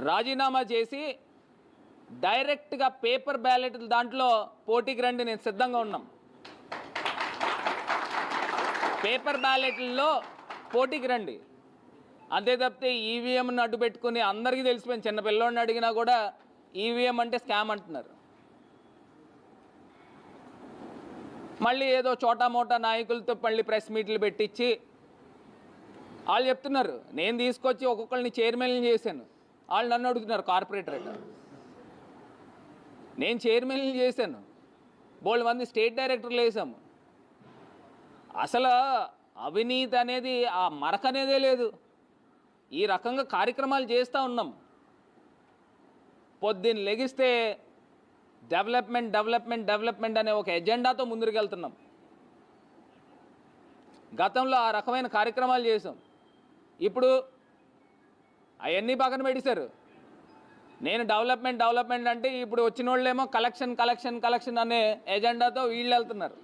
రాజీనామా చేసి డైరెక్ట్గా పేపర్ బ్యాలెట్ దాంట్లో పోటీకి రండి, నేను సిద్ధంగా ఉన్నాం. పేపర్ బ్యాలెట్లలో పోటీకి రండి. అంతే తప్పితే ఈవీఎంను అడ్డు పెట్టుకుని అందరికీ తెలిసిపోయింది, చిన్న పిల్లోడిని అడిగినా కూడా ఈవీఎం అంటే స్కామ్ అంటున్నారు. మళ్ళీ ఏదో చోటా మోటా నాయకులతో మళ్ళీ ప్రెస్ మీట్లు పెట్టించి వాళ్ళు చెప్తున్నారు నేను తీసుకొచ్చి ఒక్కొక్కరిని చైర్మన్లు చేశాను. వాళ్ళు నన్ను అడుగుతున్నారు కార్పొరేటర్. నేను చైర్మన్లు చేశాను, బోల్డ్ మంది స్టేట్ డైరెక్టర్లు వేసాము. అసలు అవినీతి అనేది ఆ మరక అనేదే లేదు. ఈ రకంగా కార్యక్రమాలు చేస్తూ ఉన్నాం. పొద్దున్న లెగిస్తే డెవలప్మెంట్ డెవలప్మెంట్ డెవలప్మెంట్ అనే ఒక ఎజెండాతో ముందుకు వెళ్తున్నాం. గతంలో ఆ రకమైన కార్యక్రమాలు చేసాం. ఇప్పుడు అవన్నీ పక్కన పెట్టేశారు. నేను డెవలప్మెంట్ డెవలప్మెంట్ అంటే ఇప్పుడు వచ్చిన వాళ్ళేమో కలెక్షన్ కలెక్షన్ కలెక్షన్ అనే ఎజెండాతో వీళ్ళు వెళ్తున్నారు.